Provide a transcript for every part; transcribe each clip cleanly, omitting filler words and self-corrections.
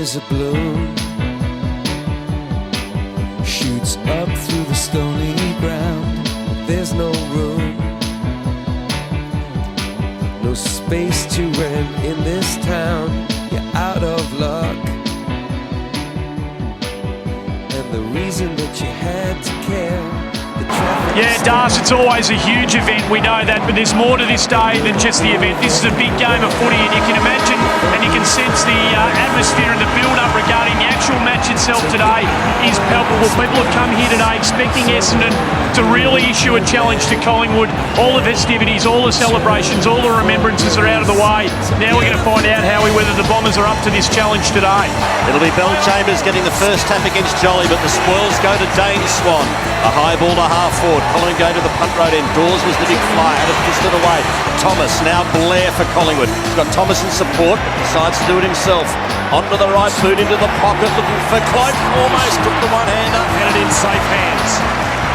There's a bloom shoots up through the stony ground, but there's no room, no space to rent in this town. You're out of luck, and the reason that you had to care. Yeah, Das, it's always a huge event, we know that, but there's more to this day than just the event. This is a big game of footy, and you can imagine and you can sense the atmosphere and the build-up regarding the actual match itself today is palpable. People have come here today expecting Essendon to really issue a challenge to Collingwood. All the festivities, all the celebrations, all the remembrances are out of the way. Now we're going to find out, Howie, whether the Bombers are up to this challenge today. It'll be Bell Chambers getting the first tap against Jolly, but the spoils go to Dane Swan. A high ball to half forward. Collingwood go to the punt road end. Dawes was the big fly, had it fisted away. Thomas, now Blair for Collingwood. He's got Thomas in support, decides to do it himself. Onto the right boot, into the pocket, looking for Cloak. Almost took the one-hander. And it in safe hands.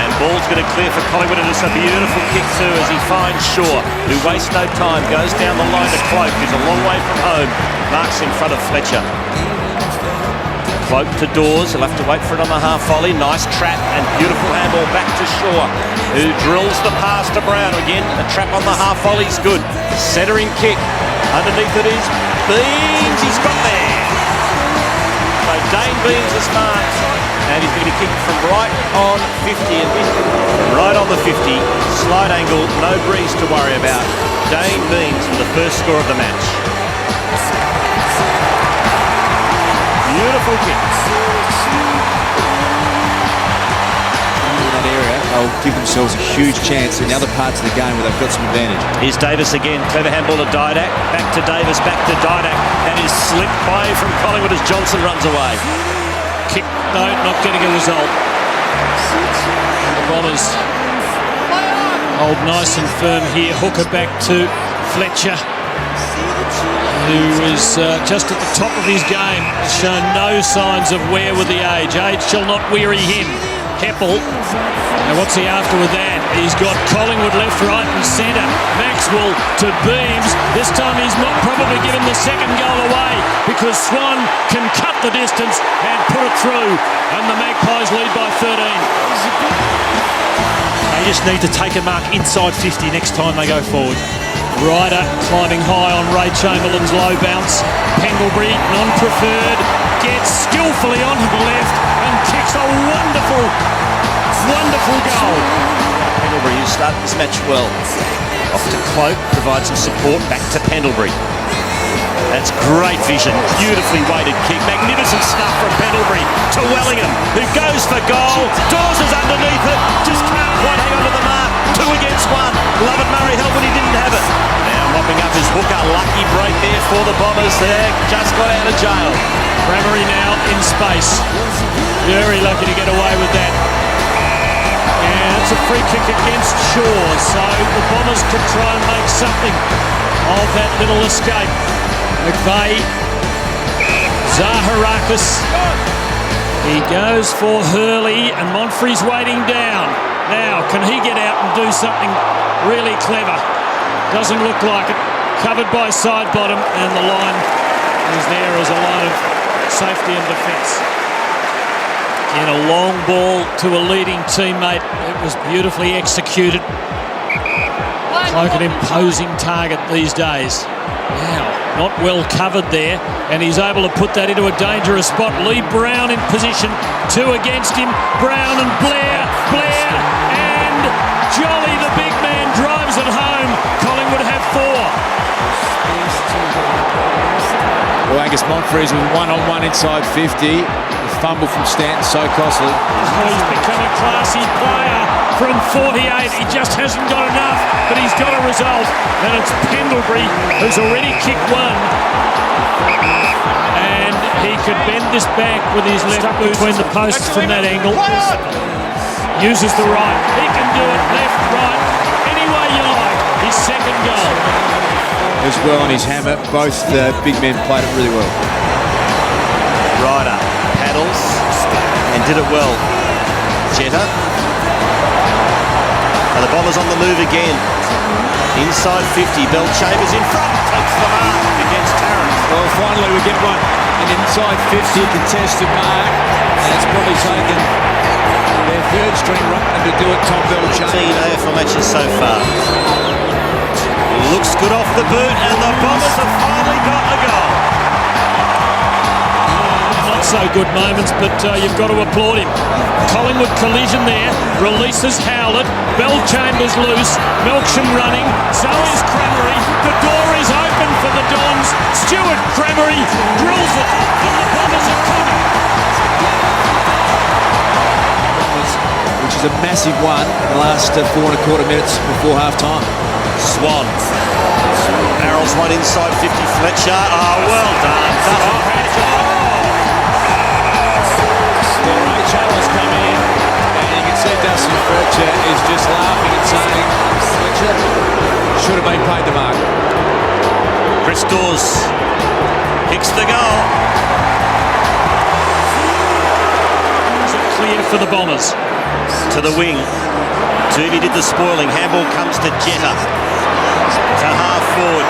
And ball's going to clear for Collingwood, and it's a beautiful kick too as he finds Shaw, who wastes no time, goes down the line to Cloak, who's a long way from home, marks in front of Fletcher. Cloak to Dawes, he'll have to wait for it on the half volley. Nice trap and beautiful handball back to Shaw, who drills the pass to Brown. Again, a trap on the half volley's good. Centering kick, underneath it is Beams, he's got there. So Dane Beams is marked, and he's going to be kicked from right on 50, and right on the 50, slight angle, no breeze to worry about. Dane Beams for the first score of the match. Beautiful kick. In that area, they'll give themselves a huge chance in the other parts of the game where they've got some advantage. Here's Davis again, clever handball to Didak, back to Davis, back to Didak, and is slipped by from Collingwood as Johnson runs away. Kick, no, not getting a result. The Bombers hold nice and firm here. Hooker back to Fletcher, who is just at the top of his game, shown no signs of wear with the age. Age shall not weary him. Heppel, now what's he after with that? He's got Collingwood left, right and centre. Maxwell to Beams. This time he's not probably given the second goal away because Swan can cut the distance and put it through. And the Magpies lead by 13. They just need to take a mark inside 50 next time they go forward. Ryder climbing high on Ray Chamberlain's low bounce. Pendlebury, non-preferred, gets skillfully onto the left and kicks a wonderful, wonderful goal. Pendlebury, who started this match well. Off to Cloak, provides some support, back to Pendlebury. That's great vision, beautifully weighted kick. Magnificent stuff from Pendlebury to Wellingham, who goes for goal. Dawes is underneath it, just can't quite hang on to the mark. 2 against 1. Lovett Murray helped when he didn't have it. Now mopping up his hooker. Lucky break there for the Bombers there. Just got out of jail. Bramery now in space. Very lucky to get away with that. And it's a free kick against Shaw. So the Bombers could try and make something of that little escape. McVeigh. Zaharakis. He goes for Hurley and Monfrey's waiting down. Now, can he get out and do something really clever? Doesn't look like it. Covered by side bottom, and the line is there as a line of safety and defence. In a long ball to a leading teammate. It was beautifully executed. Like an imposing target these days. Now, not well covered there, and he's able to put that into a dangerous spot. Lee Brown in position. 2 against him. Brown and Blair. Blair and Jolly, the big man, drives it home. Collingwood have 4. Well, Angus Monfries with 1-on-1 inside 50. The fumble from Stanton so costly. He's become a classy player from 48. He just hasn't got enough, but he's got a result. And it's Pendlebury who's already kicked 1. And he could bend this back with his left boot between the posts from that angle. Uses the right. He can do it left, right, any way you like. His second goal. As well on his hammer. Both big men played it really well. Ryder paddles and did it well. Jetta. And the Bombers on the move again. Inside 50. Bell Chambers in front. Takes the mark against Tarrant. Well, finally we get one. An inside 50 contested mark, and it's probably taken their third string ruckman to do it, Tom Belcher. 18 AFL matches so far. Looks good off the boot, and the Bombers have finally got a goal. Not so good moments, but you've got to applaud him. Collingwood collision there, releases Howlett, Bellchambers loose, Melksham running, so is Cremery. The door is open for the Dons. Stuart Cremery drills it, and the Bombers are coming. Which is a massive one in the last 4.25 minutes before half-time. Swan. Barrels one inside 50. Fletcher. Oh, well done. Ray Chalmers come in, and you can see Dustin Fletcher is just laughing and saying, Fletcher should have been paid the mark. Chris Dawes kicks the goal. Is it clear for the Bombers? To the wing. Doobie did the spoiling. Handball comes to Jetta. To half forward.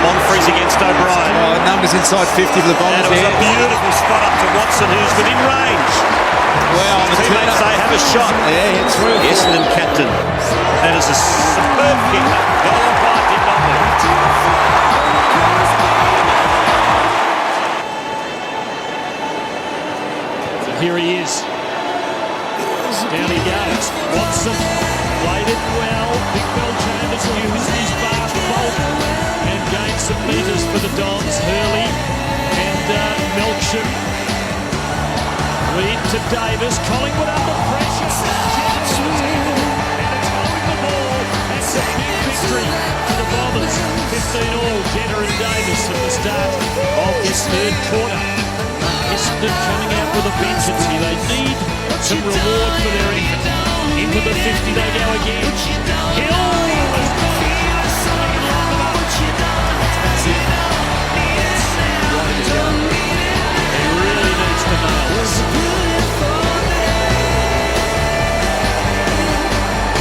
Monfries against O'Brien. Oh, numbers inside 50 for the Bombers. And it was a beautiful spot up to Watson, who's within range. Well, on the Teammates say have a shot. Yeah, hit through. Essendon captain. That is a superb kick. Goal on by did not So here he is. Down he goes. Watson played it well. Big Bellchambers used his fast bolt and gained some metres for the Dons. Hurley and Melksham. Lead to Davis. Collingwood under pressure. And it's holding the ball. That's a big victory for the Bombers. 15-all, Jenner and Davis at the start of this third quarter. Essendon coming out with a vengeance here. They need some reward for their effort. Into the 50 they go again. Hill! He really needs to nail this.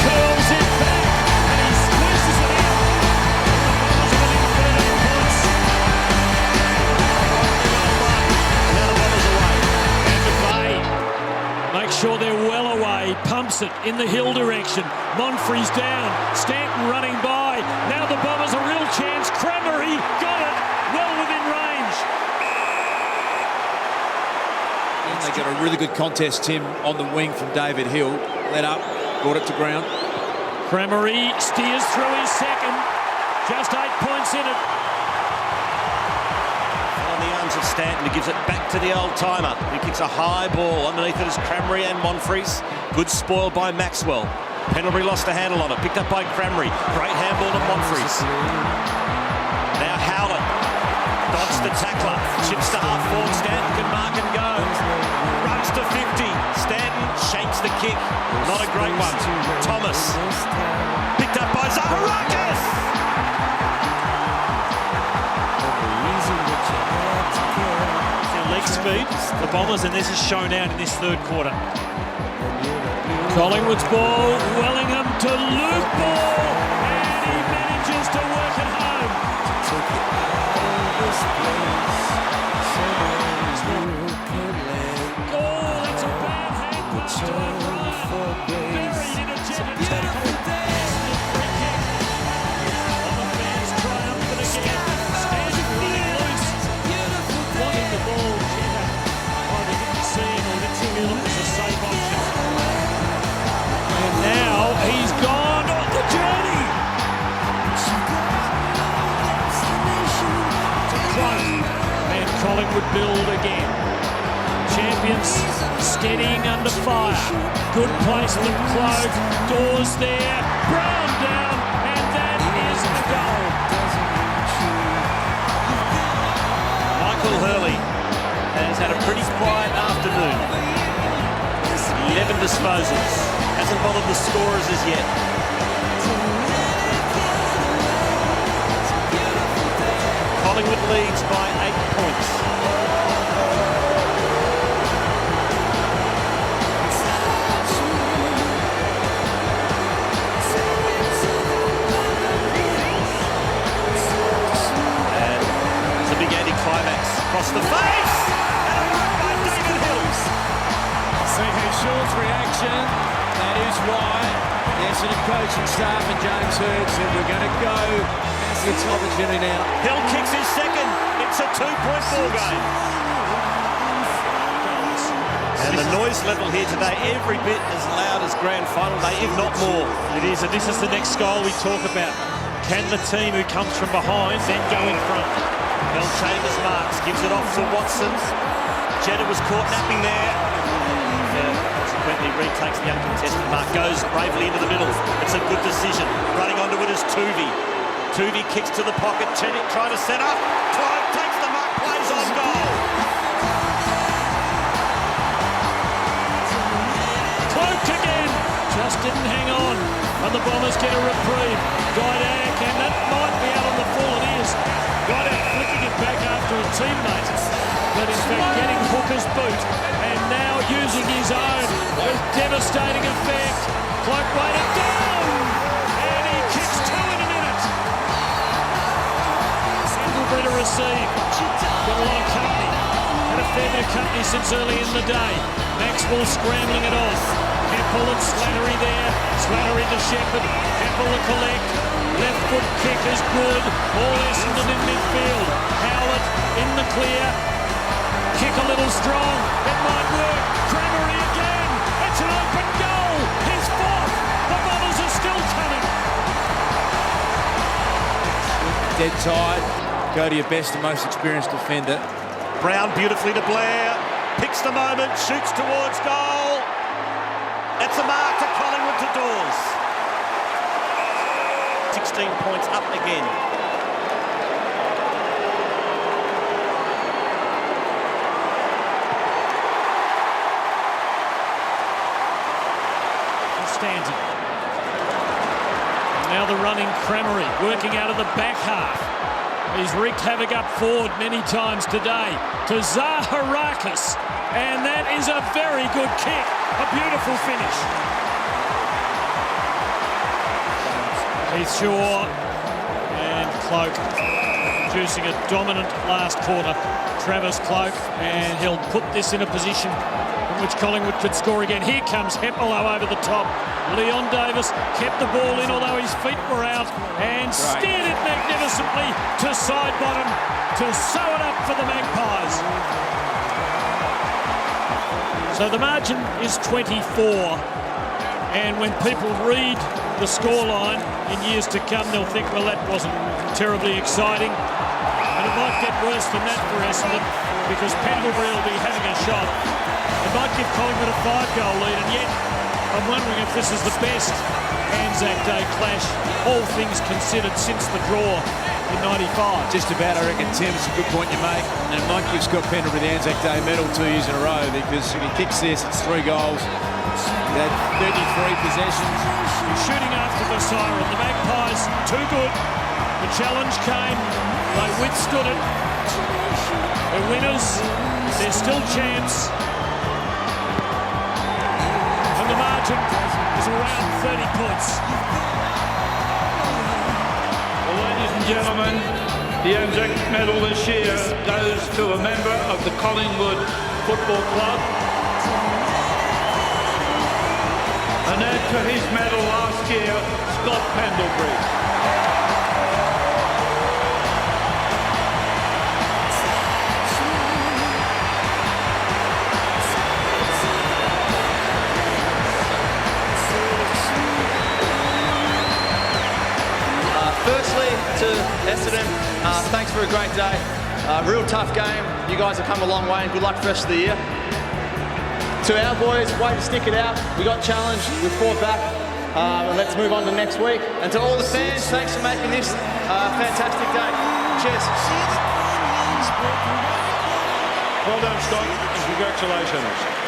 Curls it back and he squeezes it out. Now the Bombers away. And McVeigh makes sure they're well away. Pumps it in the Hill direction. Monfries down. Stanton running by. Now the Bombers a real chance. Cremery got it. Well within range. They got a really good contest, Tim, on the wing from David Hill. Let up, brought it to ground. Cremery steers through his second. Just 8 points in it. on the arms of Stanton, who gives it back to the old-timer. He kicks a high ball. Underneath it is Cremery and Monfries. Good spoil by Maxwell. Pendlebury lost a handle on it. Picked up by Cremery. Great handball to Monfries. Now Howlett. Dodges the tackler. Chips to half forward. Stanton can mark and go. Runs to 50. Stanton shanks the kick. Not a great one. Thomas. Picked up by Zaharakis. Leg speed, the Bombers, and this is shown out in this third quarter. Collingwood's ball, Wellingham to loop ball, and he manages to work it home. Oh, that's a bad hand pass to O'Brien. Buried in a jacket tackle. On the fans triumphant again. Stanton running loose. Wanting the ball, Jenner. Oh, they didn't see him or didn't feel it was a safe option. And now he's gone on the journey. To Cloak. And Collingwood build again. Champions steadying under fire. Good placement, Cloak. Doors there. Brown down. And that is a goal. Michael Hurley has had a pretty quiet afternoon. 11 disposals. Hasn't bothered the scorers as yet. Collingwood leads by 8 points. And it's a big anti-climax across the is why the Essendon coaching staff and James Hird said we're going to go. It's opportunity now. Hill kicks his second. It's a 2-point ball game. And the noise level here today, every bit as loud as grand final day, if not more. It is, and this is the next goal we talk about. Can the team who comes from behind then go in front? Mel Chambers marks, gives it off to Watson. Jeddah was caught napping there. Consequently retakes the uncontested mark, goes bravely into the middle. It's a good decision. Running onto it is Tuvey. Tuvey kicks to the pocket, Chenik trying to set up. Clyde takes the mark, plays on goal. Cloak again, just didn't hang on, and the Bombers get a reprieve. Gaidak, and that might be out on the full, it is. Gaidak flicking it back after a teammate, but in fact getting Hooker's boot, and now using his own with devastating effect. Cloak weighted down, and he kicks two in a minute. Pendlebury to receive, got a lot of company, had a fair bit of company since early in the day. Maxwell scrambling it off. Keppel and Slattery there. Slattery to Shepherd. Keppel to collect. Left foot kick is good. All Essendon in midfield. Howlett in the clear. Kick a little strong. It might work. Crammery again. It's an open goal. His fourth. The Bombers are still coming. Dead tight. Go to your best and most experienced defender. Brown beautifully to Blair. Picks the moment, shoots towards goal. It's a mark to Collingwood to Dawes. 16 points up again. Stanton. Now the running Crammery, working out of the back half. He's wreaked havoc up forward many times today to Zaharakis, and that is a very good kick, a beautiful finish. Heath Shaw and Cloak producing a dominant last quarter. Travis Cloak, and he'll put this in a position in which Collingwood could score again. Here comes Hepelo over the top. Leon Davis kept the ball in, although his feet were out, and steered it magnificently to side bottom to sew it up for the Magpies. So the margin is 24, and when people read the scoreline in years to come, they'll think, well, that wasn't terribly exciting. And it might get worse than that for Essendon, because Pendlebury will be having a shot. It might give Collingwood a 5-goal lead, and yet I'm wondering if this is the best Anzac Day clash, all things considered, since the draw in '95. Just about, I reckon, Tim, it's a good point you make. And it might give Scott Pendlebury the Anzac Day medal 2 years in a row, because if he kicks this, it's 3 goals. He had 33 possessions. Shooting after the siren. The Magpies, too good. The challenge came. They withstood it. They're winners. They're still champs. And the margin is around 30 points. Well, ladies and gentlemen, the Anzac medal this year goes to a member of the Collingwood Football Club. And add to his medal last year, Scott Pendlebury. Firstly, to Essendon, thanks for a great day. Real tough game. You guys have come a long way, and good luck for the rest of the year. To our boys, way to stick it out. We got challenged, we fought back, and let's move on to next week. And to all the fans, thanks for making this a fantastic day. Cheers. Well done, Scott, and congratulations.